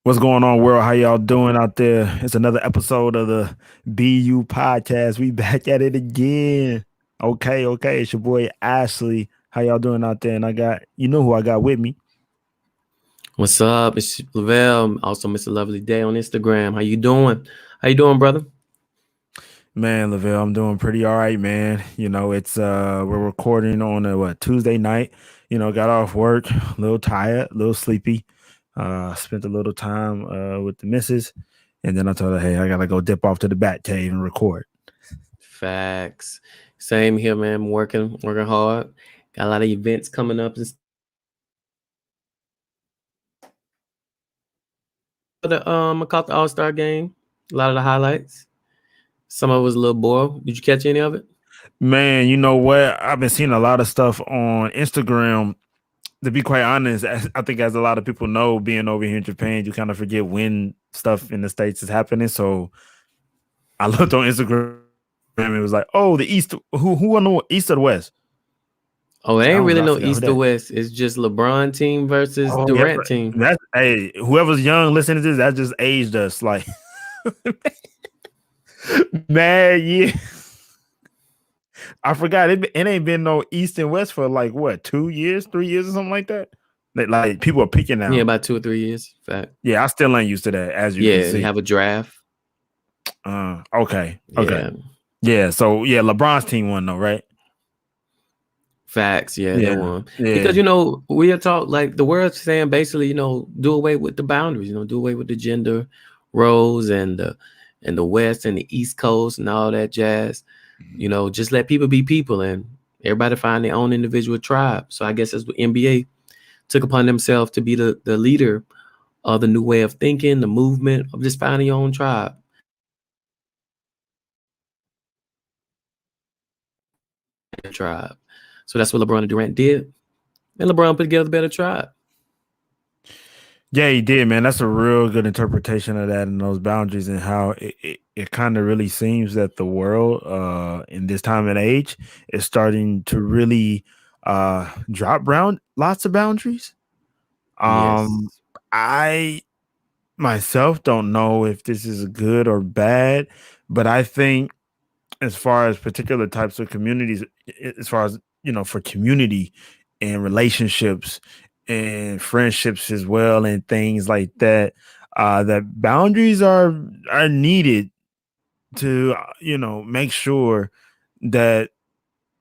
What's going on, world? How y'all doing out there? It's another episode of the BU podcast. We back at it again. Okay. It's your boy Ashley. How y'all doing out there? And you know who I got with me. What's up? It's Lavelle. Also, Mr. Lovely Day on Instagram. How you doing? How you doing, brother? Man, Lavelle, I'm doing pretty all right, man. It's we're recording on a Tuesday night. Got off work, a little tired, a little sleepy. Spent a little time with the missus, and then I told her, hey, I gotta go dip off to the bat cave and record. Facts. Same here, man. I'm working hard. Got a lot of events coming up. I caught the All-Star game. A lot of the highlights. Some of it was a little bored. Did you catch any of it? Man, you know what? I've been seeing a lot of stuff on Instagram. To be quite honest, I think as a lot of people know, being over here in Japan, you kind of forget when stuff in the States is happening. So I looked on Instagram and it was like, oh, the East. Who won the East or the West? Oh, it I ain't don't know. really I no forgot who East or that. West. It's just LeBron team versus Oh yeah, Durant team. that's hey. Whoever's young listening to this, that just aged us. Like, man, yeah. I forgot it ain't been no East and West for like what 2 years, 3 years, or something like that. Like people are picking Yeah, now. about 2 or 3 years. Fact. Yeah, I still ain't used to that, as you can Yeah, you see. have a draft. Okay. Yeah. Yeah, so yeah, LeBron's team won though, right? Facts, yeah, they Yeah, won because yeah, we are taught like the world's saying basically do away with the boundaries, do away with the gender roles and the West and the East Coast and all that jazz. Just let people be people and everybody find their own individual tribe. So I guess that's what NBA took upon themselves to be the leader of the new way of thinking, the movement of just finding your own tribe. Tribe. So that's what LeBron and Durant did, and LeBron put together a better tribe. yeah. He did, man. That's a real good interpretation of that and those boundaries and how it kind of really seems that the world, in this time and age, is starting to really drop down lots of boundaries. Yes. Um, I myself don't know if this is good or bad, but I think as far as particular types of communities, as far as for community and relationships and friendships as well, and things like that, that boundaries are needed to make sure that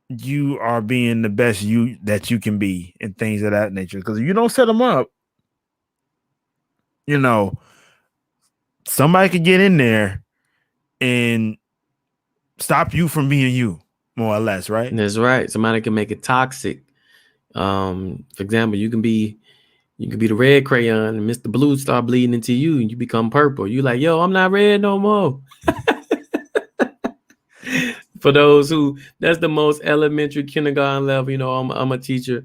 you are being the best you that you can be and things of that nature. Because if you don't set them up, you know somebody could get in there and stop you from being you, more or less, right? That's right. Somebody can make it toxic. For example, you can be the red crayon and Mr. Blue start bleeding into you and you become purple. You like, yo, I'm not red no more. For those who that's the most elementary kindergarten level, I'm a teacher.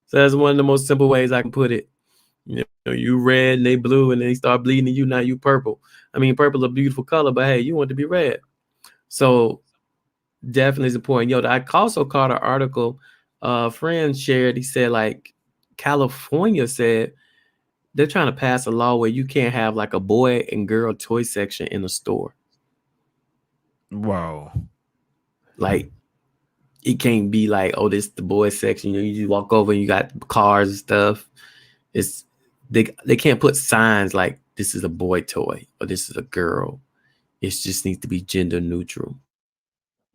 So that's one of the most simple ways I can put it. You red and they blue and they start bleeding to you, now you purple. I mean, purple is a beautiful color, but hey, you want to be red. So definitely is important. I also caught an article a friend shared. He said like California said they're trying to pass a law where you can't have like a boy and girl toy section in a store. Wow. Like it can't be like, oh, this is the boy section. You just walk over and you got cars and stuff. It's they can't put signs like this is a boy toy or this is a girl. It just needs to be gender neutral.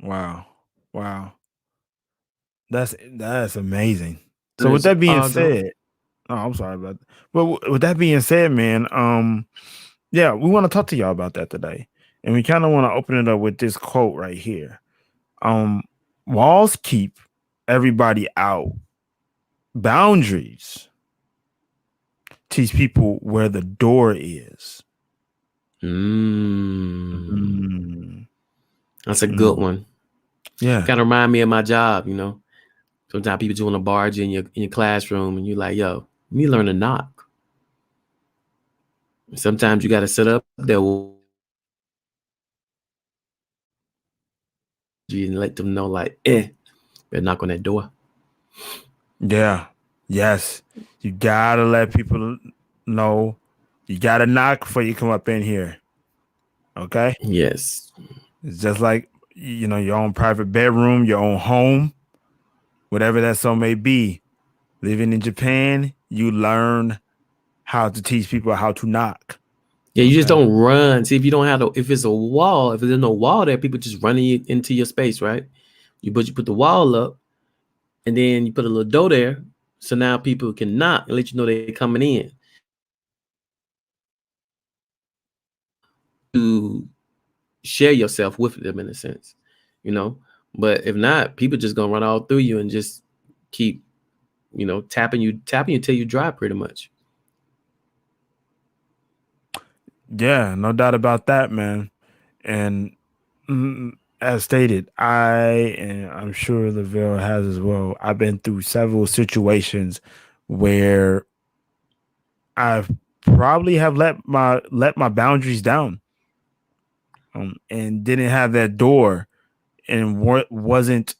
Wow. Wow. That's amazing. So with There's that being girl. said, oh, I'm sorry about that. But with that being said, man, yeah, we want to talk to y'all about that today. And we kind of want to open it up with this quote right here. Um, Walls keep everybody out. Boundaries teach people where the door is. Mm, Mm, that's a good mm. one. Yeah. Kind of remind me of my job. Sometimes people just want to barge in your classroom and you're like, yo, me learn to knock. Sometimes you got to sit up there and let them know, like, better knock on that door. Yeah. Yes. You gotta let people. No, you gotta knock before you come up in here. Okay? Yes. It's just like your own private bedroom, your own home, whatever that so may be. Living in Japan, you learn how to teach people how to knock. Yeah, you just Okay. don't run. See, if you don't have if it's a wall, if there's no wall there, people just running into your space, right? You put the wall up, and then you put a little door there, so now people can knock and let you know they're coming in. To share yourself with them in a sense, you know. But if not, people just gonna run all through you and just keep, tapping you till you dry, pretty much. Yeah, no doubt about that, man. And as stated, and I'm sure Lavelle has as well. I've been through several situations where I've probably have let my boundaries down, and didn't have that door, and wasn't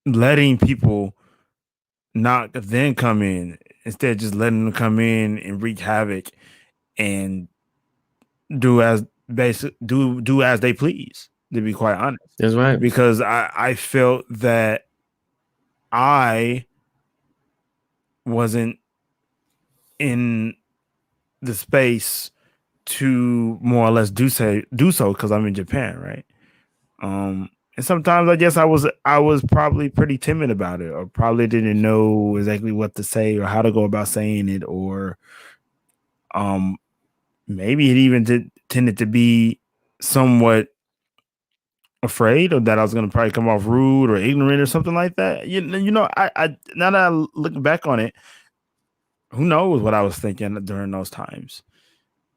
letting people knock then come in, instead just letting them come in and wreak havoc and do as do as they please, to be quite honest, That's right. because I felt that I wasn't in the space to more or less do so because I'm in Japan, right? And sometimes I guess I was probably pretty timid about it, or probably didn't know exactly what to say or how to go about saying it, or um maybe it even tended to be somewhat afraid, or that I was going to probably come off rude or ignorant or something like that. I now that I look back on it, who knows what I was thinking during those times,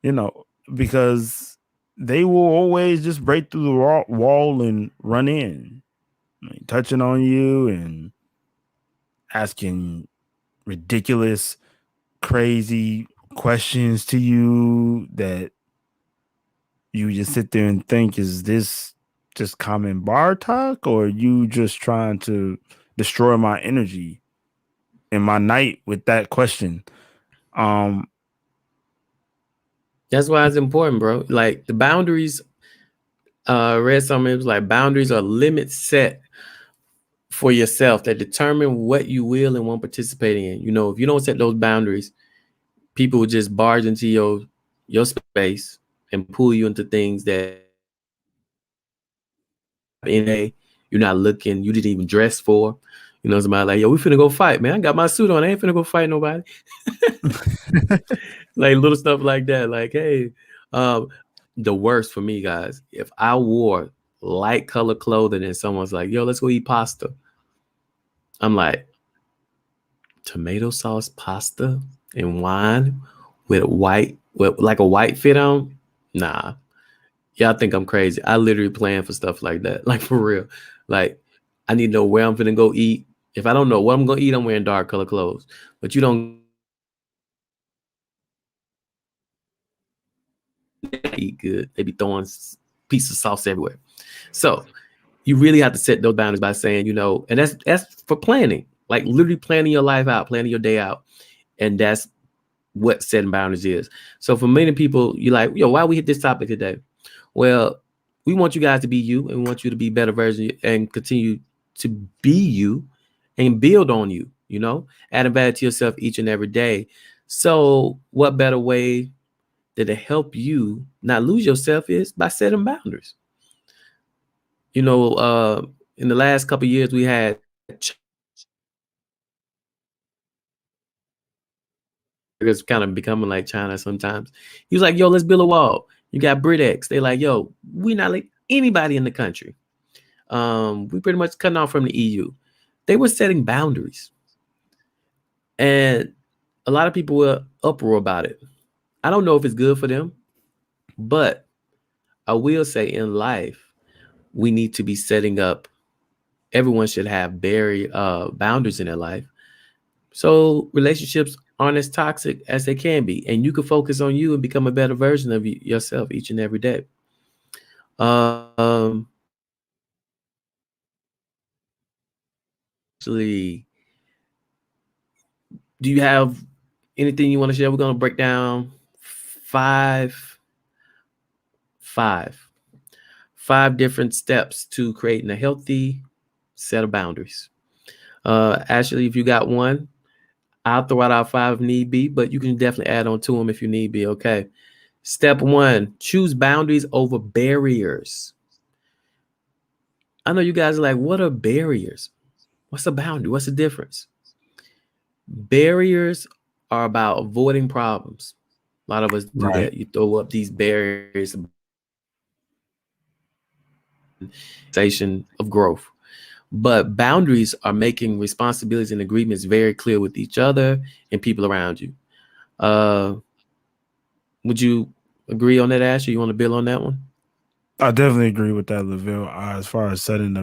you know, because they will always just break through the wall and run in, like, touching on you and asking ridiculous, crazy questions to you that you just sit there and think, is this just common bar talk, or are you just trying to destroy my energy and my night with that question? Um, That's why it's important, bro. Like the boundaries, read something, it was like boundaries are limits set for yourself that determine what you will and won't participate in. If you don't set those boundaries, people will just barge into your space and pull you into things that you're not looking, you didn't even dress for. Somebody like, yo, we finna go fight, man. I got my suit on. I ain't finna go fight nobody. Like little stuff like that. Like, hey, um, the worst for me, guys, if I wore light color clothing and someone's like, yo, let's go eat pasta. I'm like, tomato sauce pasta and wine with like a white fit on? Nah. Y'all think I'm crazy. I literally plan for stuff like that. Like for real. Like I need to know where I'm gonna go eat. If I don't know what I'm gonna eat, I'm wearing dark color clothes. But you don't eat good. They be throwing pieces of sauce everywhere. So you really have to set those boundaries by saying, and that's for planning, like literally planning your life out, planning your day out. And that's what setting boundaries is. So for many people, you're like, yo, why we hit this topic today? Well, we want you guys to be you, and we want you to be better version and continue to be you and build on you, adding value to yourself each and every day. So what better way than to help you not lose yourself is by setting boundaries. In the last couple of years, we had it's kind of becoming like China sometimes. He was like, yo, let's build a wall. You got BritX. They like, yo, we not like anybody in the country. We pretty much cutting off from the EU. They were setting boundaries. And a lot of people were uproar about it. I don't know if it's good for them, but I will say in life, we need to be setting up, everyone should have very boundaries in their life. So relationships aren't as toxic as they can be. And you can focus on you and become a better version of yourself each and every day. Actually, do you have Anything you want to share? We're gonna break down five, five, five different steps to creating a healthy set of boundaries. Ashley, if you got one, I'll throw out our five if need be, but you can definitely add on to them if you need be. Okay. Step one: choose boundaries over barriers. I know you guys are like, what are barriers? What's a boundary? What's the difference? Barriers are about avoiding problems. A lot of us do Right. that. You throw up these barriers of growth. But boundaries are making responsibilities and agreements very clear with each other and people around you. Uh, would you agree on that, Ashley? You want to build on that one? I definitely agree with that, Laville. As far as setting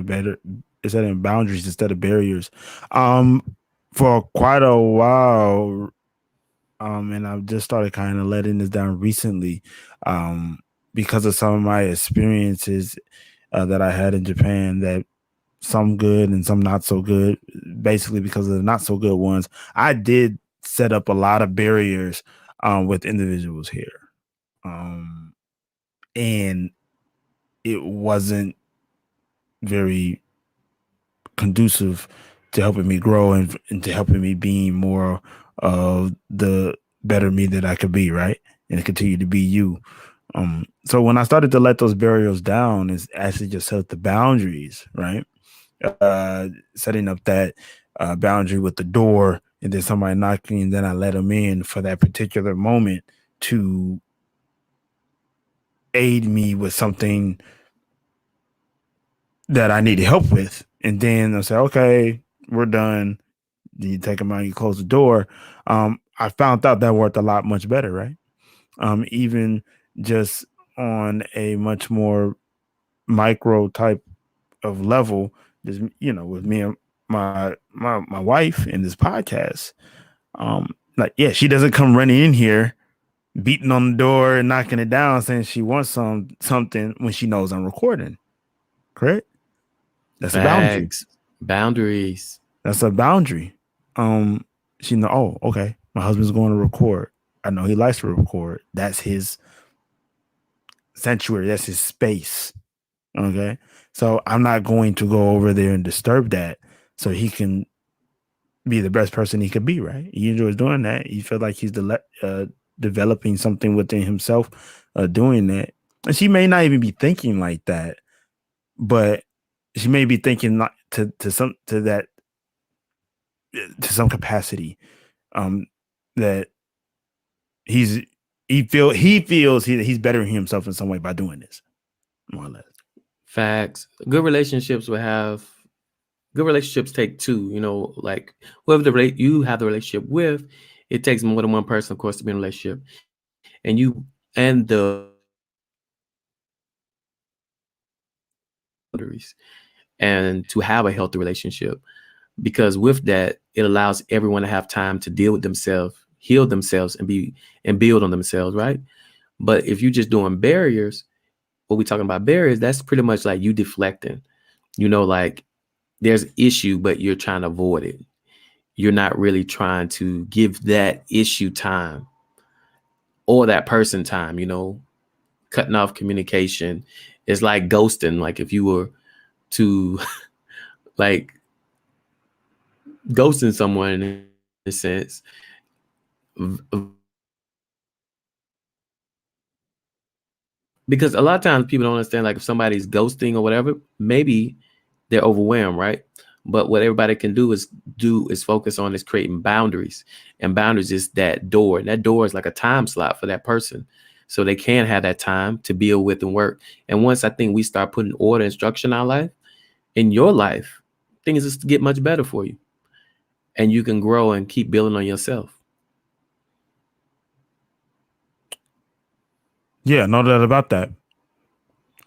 boundaries instead of barriers. Um, for quite a while, and I've just started kind of letting this down recently, um, because of some of my experiences that I had in Japan. That some good and some not so good. Basically, because of the not so good ones, I did set up a lot of barriers with individuals here, um, and it wasn't very conducive to helping me grow and to helping me being more of the better me that I could be, right? And continue to be you. So when I started to let those barriers down, is actually just set the boundaries, right? Setting up that boundary with the door, and then somebody knocking, and then I let them in for that particular moment to aid me with something that I needed help with. And then I say, okay, we're done. Then you take them out, you close the door. I found out that worked a lot much better, right? Even just on a much more micro type of level, just with me and my wife in this podcast. Like, yeah, she doesn't come running in here, beating on the door and knocking it down, saying she wants something when she knows I'm recording. Correct? That's a boundary. Facts, boundaries. That's a boundary. Um, she know. Oh, okay. My husband's going to record. I know he likes to record. That's his sanctuary. That's his space. Okay. So I'm not going to go over there and disturb that, so he can be the best person he could be. Right. He enjoys doing that. He feels like he's developing something within himself, doing that. And she may not even be thinking like that, but she may be thinking not to that to some capacity, um that he's he feels he's bettering himself in some way by doing this, more or less. Facts. Good relationships take two. Like whoever you have the relationship with, it takes more than one person, of course, to be in a relationship, and you and the boundaries and to have a healthy relationship. Because with that, it allows everyone to have time to deal with themselves, heal themselves, and build on themselves, right? But if you're just doing barriers, what we talking about barriers, that's pretty much like you deflecting. Like there's issue, but you're trying to avoid it. You're not really trying to give that issue time or that person time, cutting off communication. It's like ghosting. Like if you were to like ghosting someone in a sense, because a lot of times people don't understand, like if somebody's ghosting or whatever, maybe they're overwhelmed, right? But what everybody can do is focus on is creating boundaries. And boundaries is that door. And that door is like a time slot for that person. So they can have that time to build with and work. And once I think we start putting order and structure in our life, in your life, things just get much better for you. And you can grow and keep building on yourself. Yeah, no doubt about that.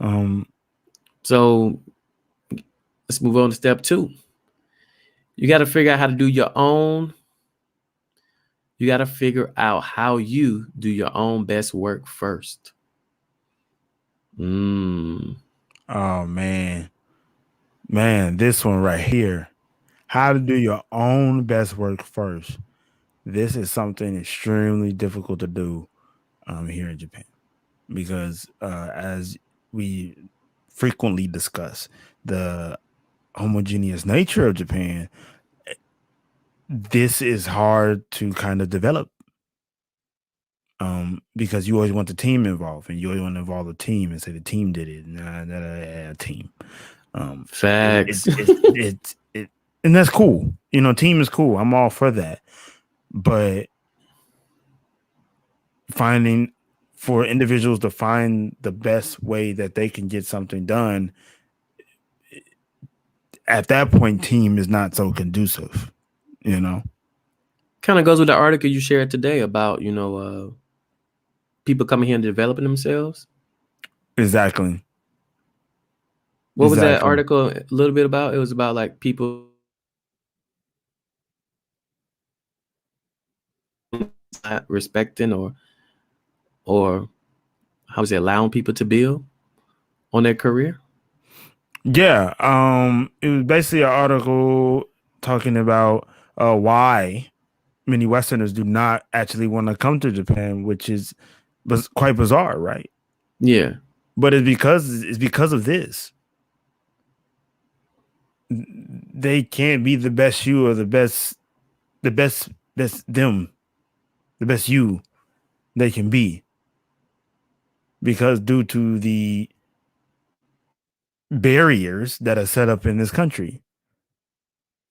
um So let's move on to step two. You got to figure out how to do your own. You got to figure out how you do your own best work first. oh man, this one right here, how to do your own best work first. this is something extremely difficult to do here in Japan because, as we frequently discuss, the homogeneous nature of Japan, this is hard to kind of develop because you always want the team involved and you always want to involve the team and say the team did it. Team. Um, Facts. it, and that's cool. You know, team is cool. I'm all for that. But finding for individuals to find the best way that they can get something done at that point, team is not so conducive. You know, Kind of goes with the article you shared today about, people coming here and developing themselves. exactly, What was that exactly. article a little bit about? It was about like people not respecting or how is it allowing people to build on their career? Yeah, it was basically an article talking about why many Westerners do not actually want to come to Japan, which is quite bizarre, right? Yeah. But it's because of this. They can't be the best you or the best them, the best you they can be because due to the barriers that are set up in this country.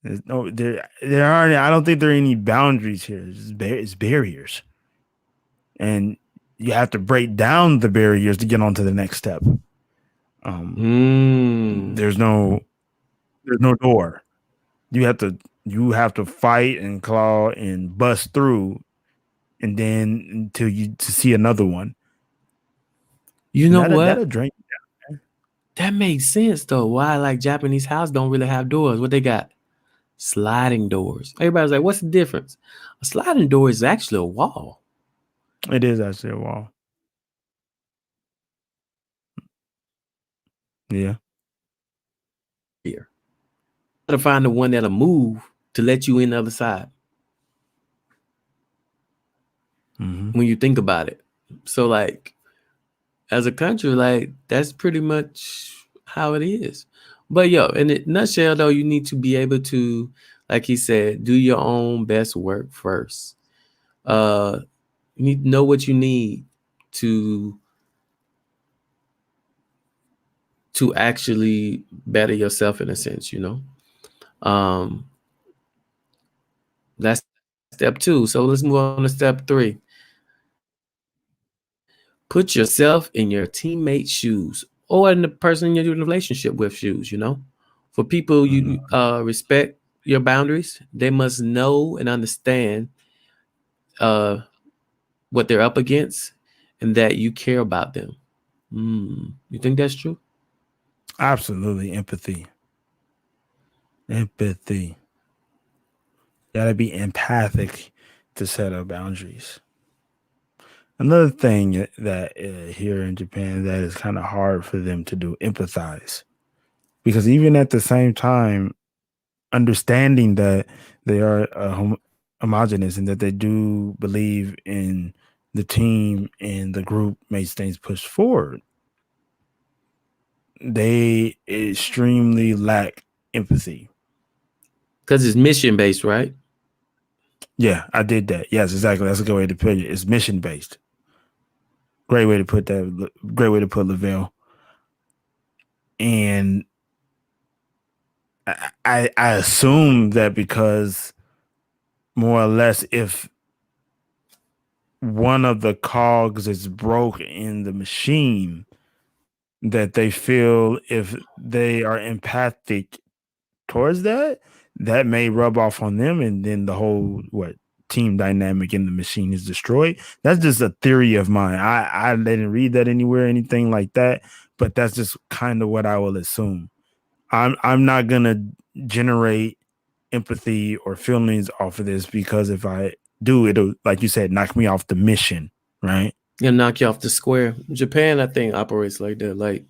There aren't. I don't think there are any boundaries here. It's barriers, and you have to break down the barriers to get on to the next step. Um, Mm. there's no door. You have to fight and claw and bust through, and then until you to see another one, You and know that'll what? drain. That makes sense though. Why like Japanese houses don't really have doors? What they got? Sliding doors. Everybody's like, what's the difference? A sliding door is actually a wall. It is actually a wall. Yeah. Here. Gotta find the one that'll move to let you in the other side Hmm. when you think about it. So like as a country, like that's pretty much how it is. But yo, in a nutshell though, you need to be able to, like he said, do your own best work first. Uh you need to know what you need to actually better yourself in a sense. Um that's step two. So let's move on to step three. Put yourself in your teammate's shoes or in the person you're in a relationship with shoes. For people you Hmm. respect your boundaries, they must know and understand uh what they're up against and that you care about them. You think that's true? Absolutely, empathy. Empathy. Gotta be empathic to set up boundaries. Another thing that here in Japan that is kind of hard for them to do empathize because even at the same time understanding that they are homogenous and that they do believe in the team and the group makes things push forward, they extremely lack empathy. Because it's mission based, right? Yeah, I did that. Yes, exactly. That's a good way to put it. It's mission based. Great way to put that. Great way to put Lavelle. And I assume that because more or less, if one of the cogs is broke in the machine, that they feel if they are empathic towards that, that may rub off on them, and then the whole team dynamic in the machine is destroyed. That's just a theory of mine. I didn't read that anywhere, anything like that, but that's just kind of what I will assume. I'm not gonna generate empathy or feelings off of this because if I do, it'll, like you said, knock me off the mission, right? It'll knock you off the square. Japan, I think, operates like that. Like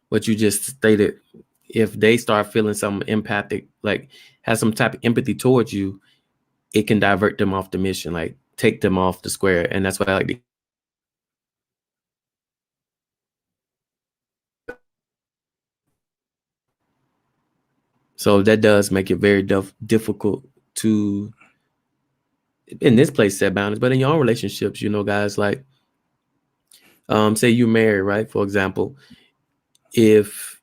what you just stated. If they start feeling some empathic, like has some type of empathy towards you, it can divert them off the mission, like take them off the square. And that's why I like to keep it so that does make it very difficult to in this place set boundaries, but in your own relationships, you know, guys, like say you're married, right? For example, if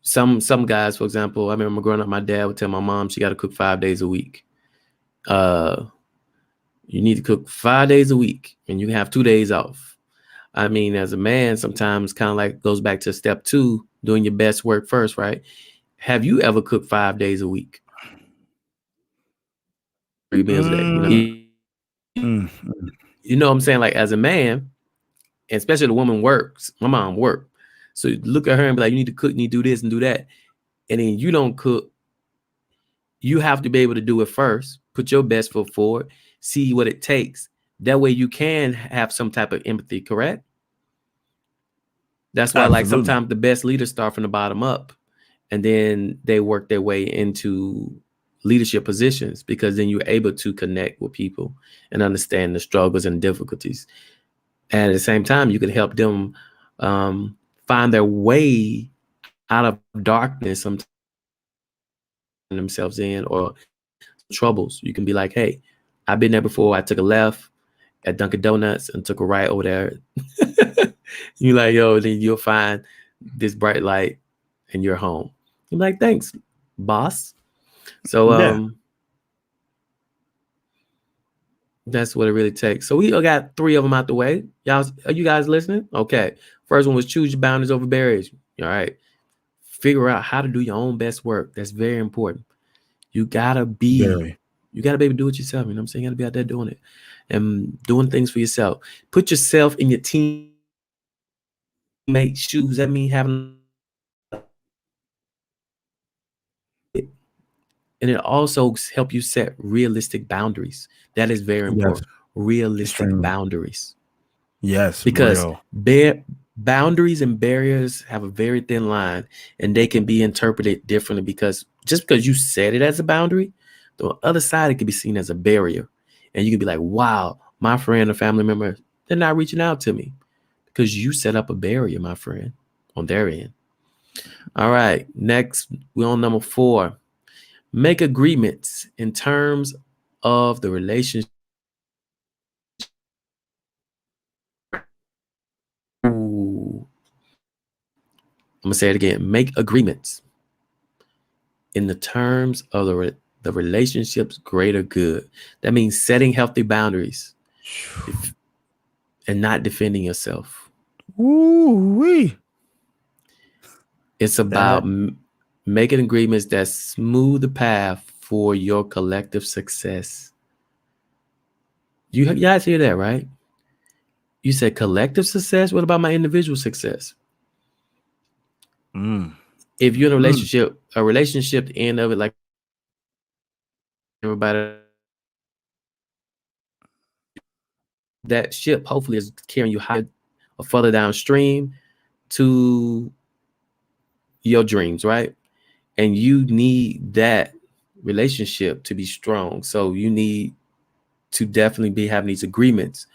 some guys, for example, I remember growing up, my dad would tell my mom she got to cook 5 days a week. Uh, you need to cook 5 days a week, and you have 2 days off. I mean, as a man, sometimes kind of like goes back to step two, doing your best work first, right? Have you ever cooked 5 days a week, 3 meals a day? Mm, mm, You know what I'm saying? Like as a man, and especially the woman works. My mom worked, so you look at her and be like, you need to cook, you need to do this and do that, and then you don't cook. You have to be able to do it first. Put your best foot forward. See what it takes. That way you can have some type of empathy. Correct? That's why, like, absolutely. sometimes the best leaders start from the bottom up, and then they work their way into leadership positions because then you're able to connect with people and understand the struggles and difficulties. And at the same time, you can help them find their way out of darkness sometimes themselves in or troubles. You can be like, hey, I've been there before. I took a left at Dunkin' Donuts and took a right over there. You like, yo, then you'll find this bright light and you're home. I'm like, thanks, boss. So Yeah, that's what it really takes. So we got 3 of them out the way. Y'all, are you guys listening? Okay. First one was choose your boundaries over barriers. All right. Figure out how to do your own best work. That's very important. You gotta be very. able to do it yourself. You know what I'm saying? You gotta be out there doing it and doing things for yourself. Put yourself in your teammate's shoes. That means having, and it also help you set realistic boundaries. That is very Yes, important. Realistic extremely. boundaries. Yes, Because real. boundaries and barriers have a very thin line and they can be interpreted differently because just because you said it as a boundary, the other side it could be seen as a barrier. And you can be like, wow, my friend or family member, they're not reaching out to me because you set up a barrier, my friend, on their end. All right, next, we're on number 4. Make agreements in terms of the relationship. Ooh, I'm gonna say it again. Make agreements in the terms of the relationship's greater good. That means setting healthy boundaries and not defending yourself. Ooh wee. It's about That making agreements that smooth the path for your collective success. You guys hear that, right? You said collective success. What about my individual success? mm, If you're in mm. a relationship, the end of it, like everybody, that ship hopefully is carrying you higher or further downstream to your dreams, right? And you need that relationship to be strong. So you need to definitely be having these agreements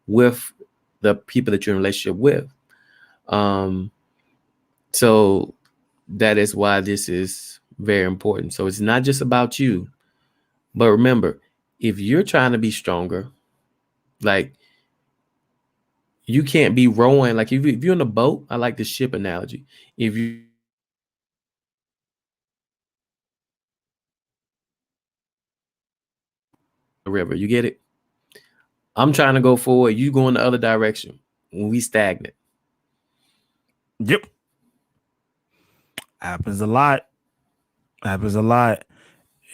with the people that you're in a relationship with. Um, so that is why this is very important. So it's not just about you, but remember, if you're trying to be stronger, like you can't be rowing. Like if you're in a boat, I like the ship analogy. If you the river, you get it? I'm trying to go forward. You go in the other direction. When we stagnant. Yep. Happens a lot. Happens a lot.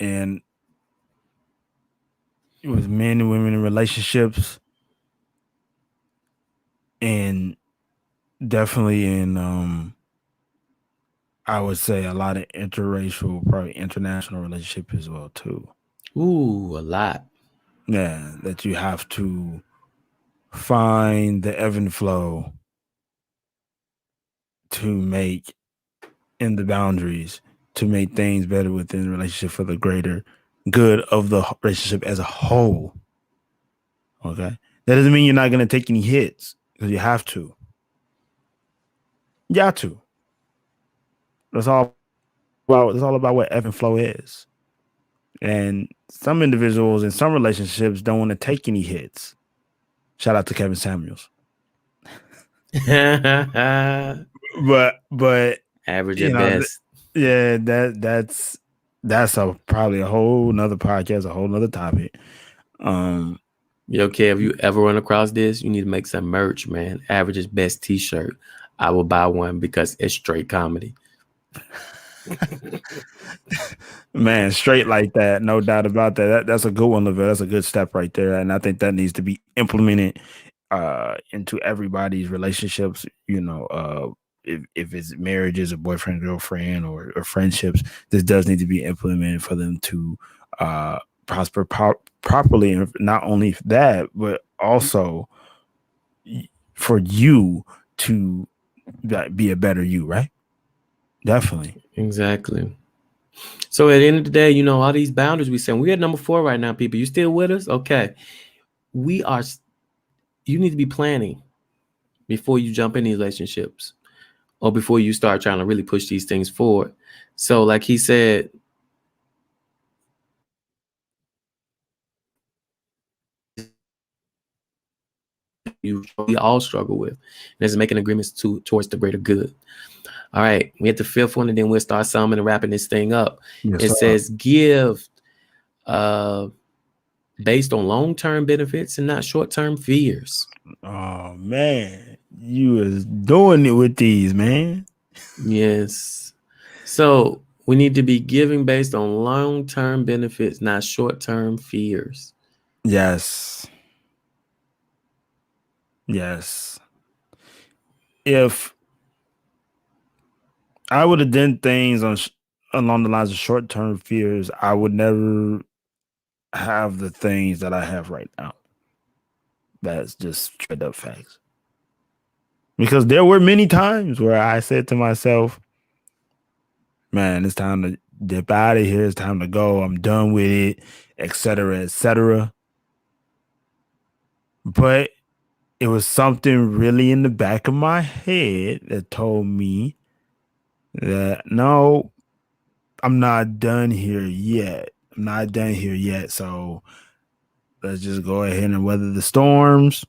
And with men and women in relationships and definitely in I would say a lot of interracial, probably international relationship as well too. Ooh, a lot. Yeah, that you have to find the ebb and flow to make in the boundaries to make things better within the relationship for the greater good of the relationship as a whole. Okay. That doesn't mean you're not going to take any hits because you have to. You got to. That's all about what ebb and flow is. And some individuals in some relationships don't want to take any hits. Shout out to Kevin Samuels. But Average you at know, best. yeah, that's a probably a whole nother podcast, a whole nother topic. Yo, Kev, if you ever run across this, you need to make some merch, man. Average at best t-shirt. I will buy one because it's straight comedy. Man, straight like that, no doubt about that. That's a good one, Lavelle. That's a good step right there, and I think that needs to be implemented into everybody's relationships. If it's marriages, or boyfriend, girlfriend, or friendships, this does need to be implemented for them to prosper properly, and not only that, but also for you to be a better you, right? Definitely. Exactly. So at the end of the day, all these boundaries we set. We're at number 4 right now, people. You still with us? Okay. We are. You need to be planning before you jump in these relationships, or before you start trying to really push these things forward. So, like he said, we all struggle with, and it's making agreements towards the greater good. All right, we hit the 5th one, and then we'll start summing and wrapping this thing up. Yes, It sir. says give based on long-term benefits and not short-term fears. Oh man, you is doing it with these, man. Yes. So we need to be giving based on long-term benefits, not short-term fears. Yes. Yes. If I would have done things along the lines of short term fears, I would never have the things that I have right now. That's just straight up facts. Because there were many times where I said to myself, man, it's time to dip out of here. It's time to go. I'm done with it, etc., etc. But it was something really in the back of my head that told me that no, I'm not done here yet. I'm not done here yet. So let's just go ahead and weather the storms.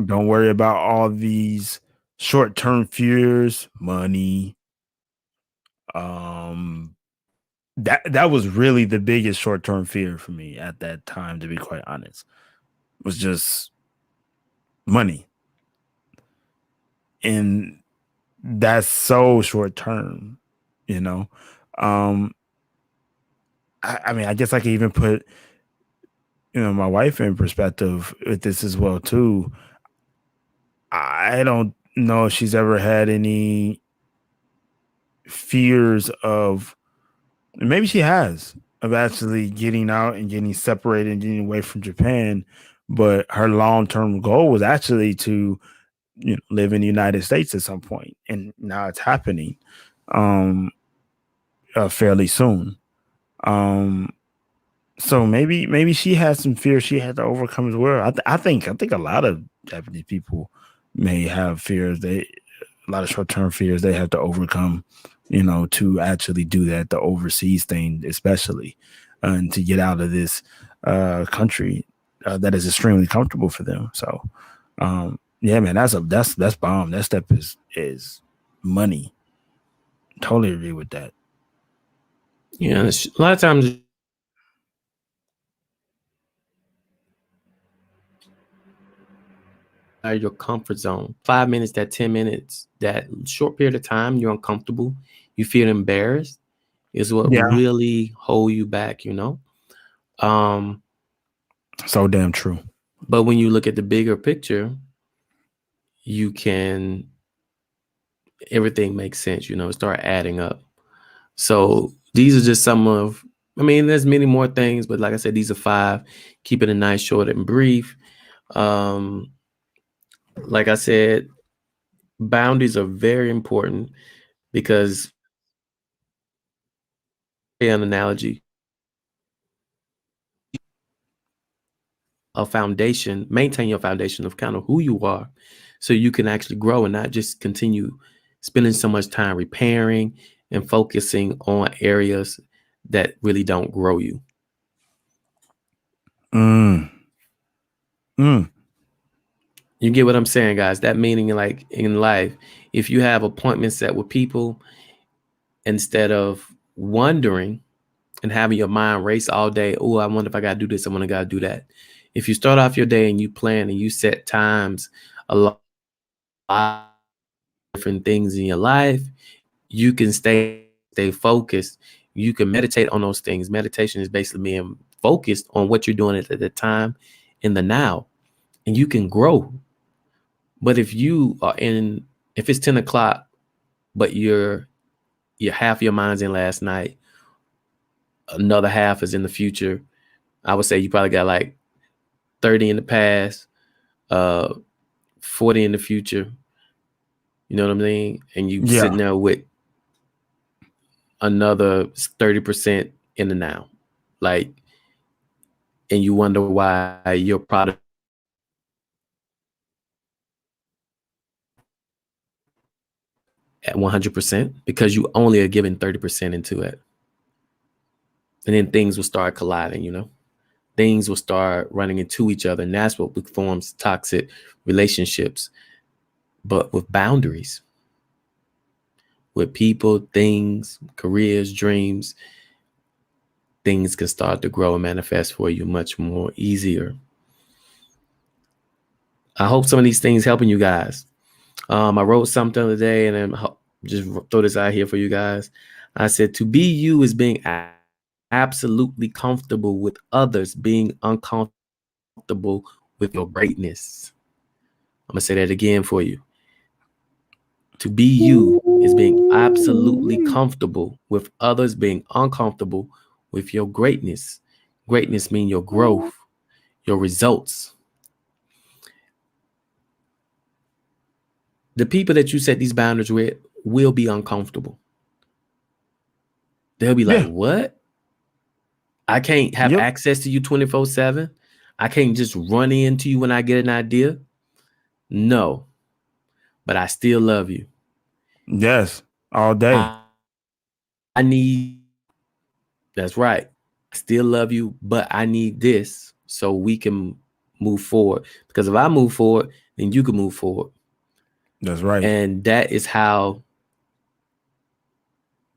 Don't worry about all these short term fears, money. Um, that was really the biggest short term fear for me at that time, to be quite honest, was just money. And that's so short term, you know. Um, I mean, I guess I could even put my wife in perspective with this as well too. I don't know if she's ever had any fears of, maybe she has, of actually getting out and getting separated and getting away from Japan, but her long-term goal was actually to live in the United States at some point, and now it's happening um fairly soon. um so maybe she has some fear she had to overcome as well. I think a lot of Japanese people may have fears, a lot of short-term fears they have to overcome, to actually do that, the overseas thing especially, and to get out of this country that is extremely comfortable for them. So yeah, man, that's bomb. That step is money. Totally agree with that. A lot of times your comfort zone. 5 minutes, that 10 minutes, that short period of time you're uncomfortable, you feel embarrassed, is what Yeah, really hold you back. Um, so damn true. but when you look at the bigger picture, you can everything makes sense, start adding up. So these are just some of, there's many more things, but like I said, these are 5. Keep it a nice, short, and brief. Um, like I said, boundaries are very important because an analogy a foundation, maintain your foundation of kind of who you are, so you can actually grow and not just continue spending so much time repairing and focusing on areas that really don't grow you. Mm. Mm. You get what I'm saying, guys? That meaning, like in life, if you have appointments set with people, instead of wondering and having your mind race all day, oh, I wonder if I got to do this, I want to got to do that. If you start off your day and you plan and you set times, a lot of different things in your life, you can stay focused. You can meditate on those things. Meditation is basically being focused on what you're doing at the time in the now, and you can grow. But if it's 10 o'clock, but you're half your mind's in last night, another half is in the future. I would say you probably got like 30 in the past, uh, 40 in the future. You know what I mean? And you Yeah. sitting there with another 30% in the now. Like, and you wonder why your product at 100% because you only are giving 30% into it. And then things will start colliding, things will start running into each other. And that's what forms toxic relationships, but with boundaries, with people, things, careers, dreams, things can start to grow and manifest for you much more easier. I hope some of these things helping you guys. I wrote something the other day, and then just throw this out here for you guys. I said, to be you is being absolutely comfortable with others being uncomfortable with your greatness. I'm going to say that again for you. To be you is being absolutely comfortable with others being uncomfortable with your greatness. Greatness means your growth, your results. The people that you set these boundaries with will be uncomfortable. They'll be like, Yeah. what? I can't have Yep. access to you 24/7. I can't just run into you when I get an idea. No, but I still love you. Yes. All day. I need, that's right. I still love you, but I need this so we can move forward. Because if I move forward, then you can move forward. That's right. And that is how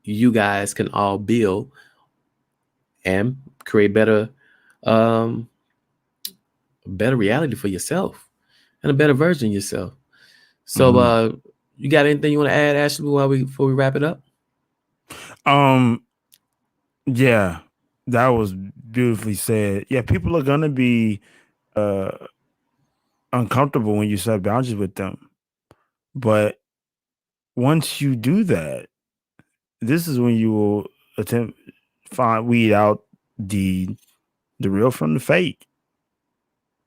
you guys can all build and create um, better reality for yourself and a better version of yourself. So, Mhm. you got anything you want to add, Ashley, before we wrap it up? Um. Yeah. That was beautifully said. Yeah. People are gonna be uh uncomfortable when you set boundaries with them, but once you do that, this is when you will attempt weed out the the real from the fake,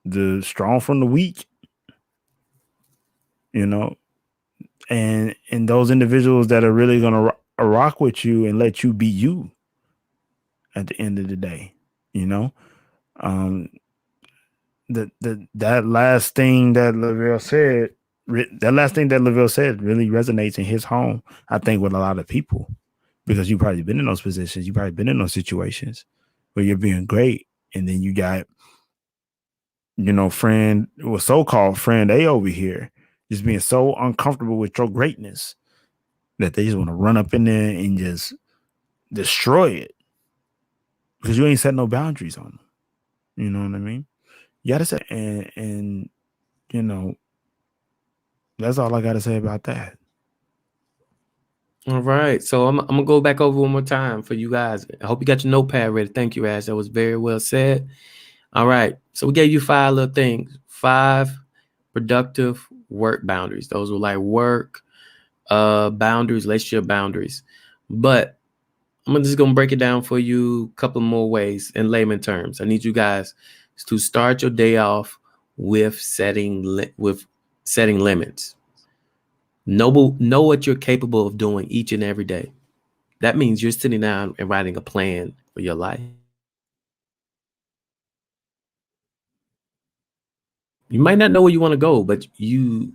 the strong from the weak, you know, and those individuals that are really gonna rock with you and let you be you at the end of the day, you know. Um, that last thing that Lavelle said, that last thing that Lavelle said really resonates in his home. I think with a lot of people because you've probably been in those positions, you've probably been in those situations where you're being great, and then you got friend, well, so-called friend A over here, just being so uncomfortable with your greatness that they just want to run up in there and just destroy it because you ain't set no boundaries on them. You know what I mean? You gotta say, and you know, that's all I gotta say about that. All right. So I'm gonna go back over one more time for you guys. I hope you got your notepad ready. Thank you, Ash. That was very well said. All right. So we gave you 5 little things, 5 productive work boundaries. Those were like work boundaries, relationship boundaries. But I'm just gonna break it down for you a couple more ways in layman terms. I need you guys to start your day off with setting limits. Know what you're capable of doing each and every day. That means you're sitting down and writing a plan for your life. You might not know where you want to go, but you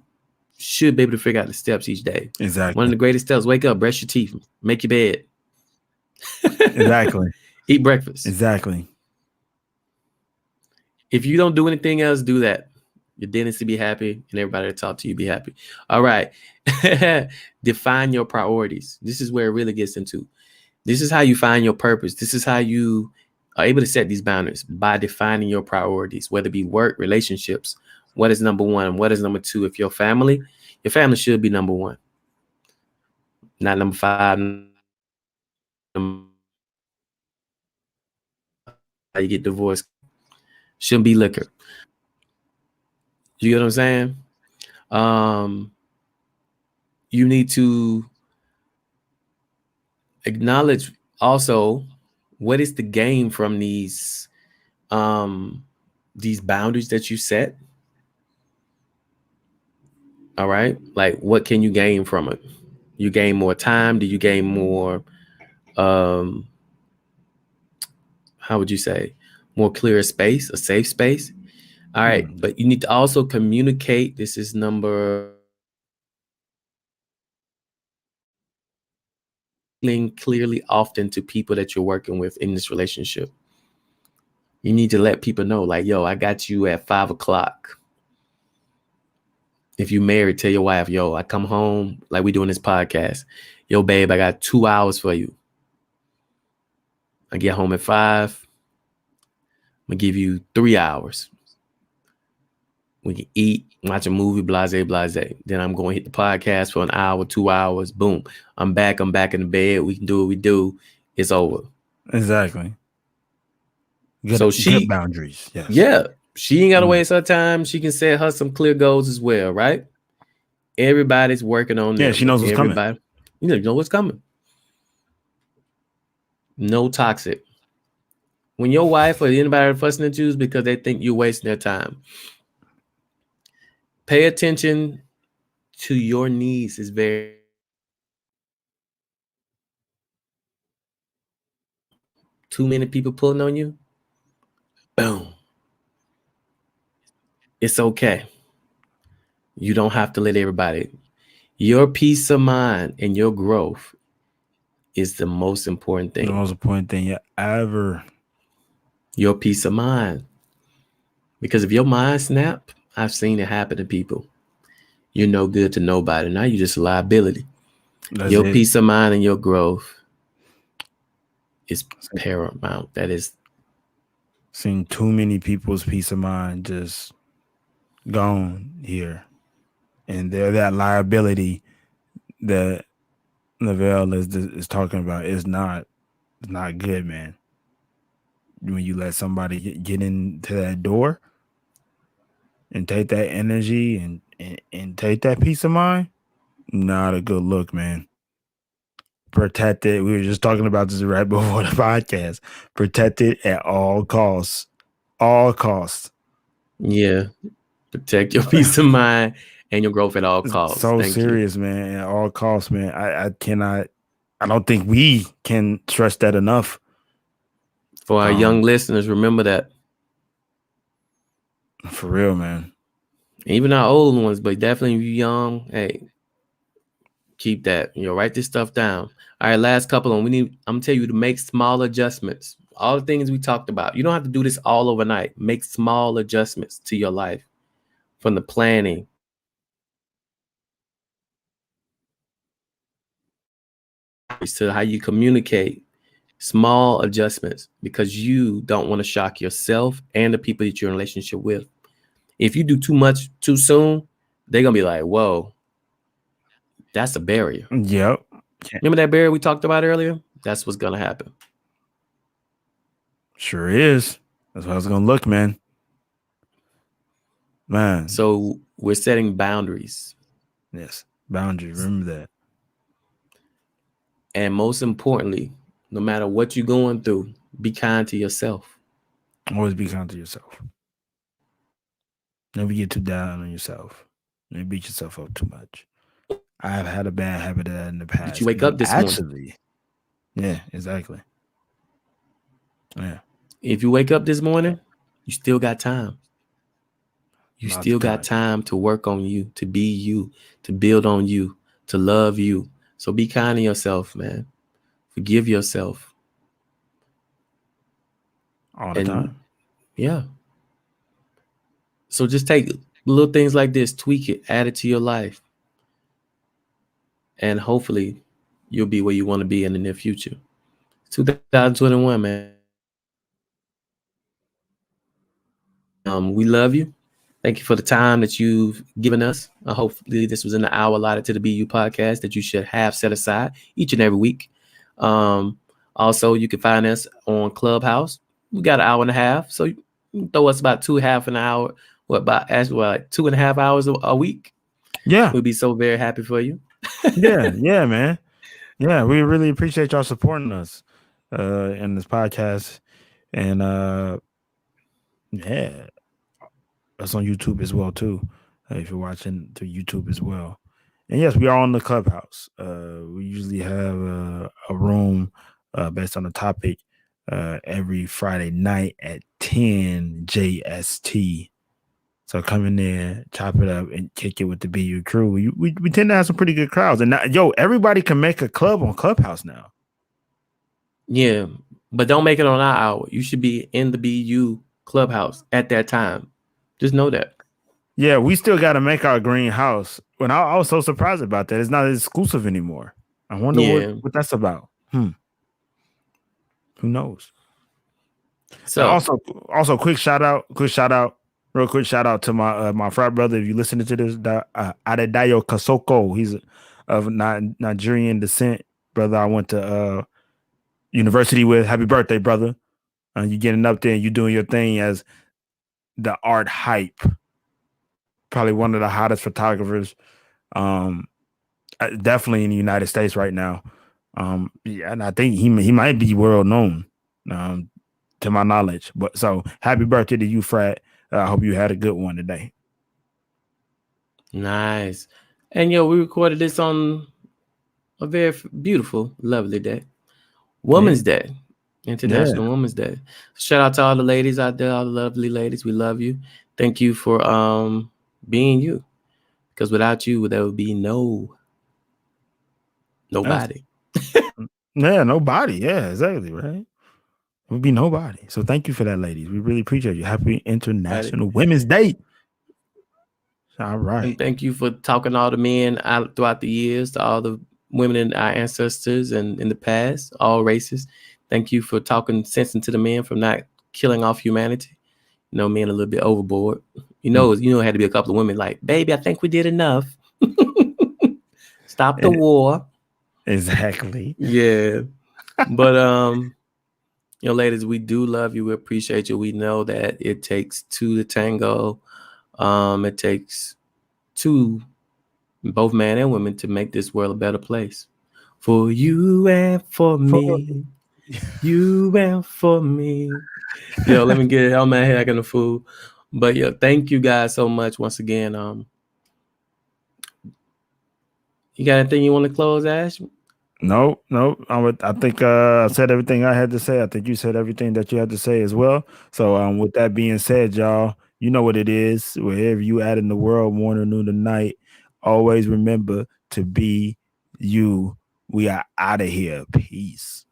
should be able to figure out the steps each day. One of Exactly. the greatest steps: wake up, brush your teeth, make your bed, Exactly. eat breakfast. Exactly. If you don't do anything else, do that. Your dentist to be happy and everybody that talk to you be happy. All right. Define your priorities. This is where it really gets into. This is how you find your purpose. This is how you are able to set these boundaries by defining your priorities, whether it be work, relationships. What is number one? What is number two? If your family should be number one, not number five, number how you get divorced. Shouldn't be liquor. You get what I'm saying? Um, you need to acknowledge also what is the gain from these boundaries that you set. All right, like what can you gain from it? You gain more time. Do you gain more um how would you say, more clear space, a safe space? All right, but you need to also communicate. This is number clearly often to people that you're working with in this relationship. You need to let people know, like, yo, I got you at 5 o'clock. If you married, tell your wife, yo, I come home, like we doing this podcast. Yo, babe, I got 2 hours for you. I get home at 5. I'm gonna give you 3 hours. We can eat, watch a movie, blase, blase. Then I'm going to hit the podcast for an hour, 2 hours. Boom. I'm back in the bed. We can do what we do. It's over. Exactly. So Good boundaries. Yes. Yeah, she ain't got to waste her time. She can set her some clear goals as well, right? Everybody's working on them. Yeah, she knows what's coming. You know what's coming. No toxic. When your wife or anybody fussing at you is because they think you're wasting their time. Pay attention to your needs is very too many people pulling on you. Boom. It's okay. You don't have to let everybody. Your peace of mind and your growth is the most important thing. The most important thing ever. Your peace of mind. Because if your mind snap, I've seen it happen to people. You're no good to nobody. Now you're just a liability. Your peace of mind and your growth is paramount. That is. Seeing too many people's peace of mind just gone here. And they're that liability that Lavelle is talking about is not good, man. When you let somebody get into that door and take that energy and take that peace of mind, not a good look, man. Protect it. We were just talking about this right before the podcast. Protect it at all costs. All costs. Yeah. Protect your peace of mind and your growth at all costs. So serious, man. At all costs, man. I cannot. I don't think we can stress that enough. For our young listeners, remember that. For real, man. Even our old ones, but definitely you young, hey, keep that. Write this stuff down. All right, last couple of them. I'm gonna tell you to make small adjustments. All the things we talked about. You don't have to do this all overnight. Make small adjustments to your life. From the planning. To how you communicate. Small adjustments, because you don't want to shock yourself and the people that you're in a relationship with. If you do too much too soon, they're gonna be like, whoa, that's a barrier. Yep. Remember that barrier we talked about earlier? That's what's gonna happen. Sure is. That's how it's gonna look, man. Man. So we're setting boundaries. Yes. Boundaries. Remember that. And most importantly, no matter what you're going through, be kind to yourself. Always be kind to yourself. Never get too down on yourself. Never beat yourself up too much. I've had a bad habit of that in the past. Did you wake up this morning? Yeah, exactly. Yeah. If you wake up this morning, you still got time. You Lots still of got time. time to work on you, to be you, to build on you, to love you. So be kind to yourself, man. Forgive yourself. All the And time. yeah. So just take little things like this, tweak it, add it to your life, and hopefully you'll be where you want to be in the near future. 2021, man. We love you. Thank you for the time that you've given us. Hopefully, this was in the hour allotted to the BU podcast that you should have set aside each and every week. Um, Also, you can find us on Clubhouse. We got an hour and a half, so you can throw us about half an hour. What about actually like 2.5 hours a week? Yeah. We'll be so very happy for you. Yeah. Yeah, man. Yeah, we really appreciate y'all supporting us in this podcast. And yeah, us on YouTube as well too. If you're watching to YouTube as well. And yes, we are on the Clubhouse. We usually have a room based on the topic every Friday night at 10 JST. So come in there, chop it up, and kick it with the BU crew. We tend to have some pretty good crowds. And now, yo, everybody can make a club on Clubhouse now. Yeah, but don't make it on our hour. You should be in the BU Clubhouse at that time. Just know that. Yeah, we still got to make our green house. When I was so surprised about that, it's not exclusive anymore. I wonder Yeah. what that's about. Who knows? And So also, real quick shout out to my frat brother. If you listening to this, Adedayo Kasoko, he's of Nigerian descent, brother. I went to university with. Happy birthday, brother! You getting up there and you doing your thing as the art hype. Probably one of the hottest photographers, definitely in the United States right now. Yeah, and I think he might be world known, to my knowledge. But so happy birthday to you, Frat. I hope you had a good one today. nice. And yo, we recorded this on a very beautiful, lovely day. Yeah, Women's Day. yeah. International Women's Day. Shout out to all the ladies out there, all the lovely ladies. We love you. Thank you for being you. Because without you, there would be That's, nobody. yeah, nobody. Yeah, exactly. Right. Would be nobody. So thank you for that, ladies. We really appreciate you. Happy International Women's Day. All And right. thank you for talking to all the men out throughout the years, to all the women in our ancestors and in the past, all races. Thank you for talking sense into the men from not killing off humanity. You know, men a little bit overboard. It had to be a couple of women like, baby, I think we did enough. Stop the Eh, war. exactly. Yeah. But ladies, we do love you. We appreciate you. We know that it takes two to tango. It takes two, both men and women, to make this world a better place. For you and for For- me. You and for me. Yo, let me get it on my head acting a fool. But yeah, thank you guys so much once again. You got anything you want to close, Ash? No, no. I think I said everything I had to say. I think you said everything that you had to say as well. So with that being said, y'all, you know what it is. Wherever you at in the world, morning, noon, or night, always remember to be you. We are out of here. Peace.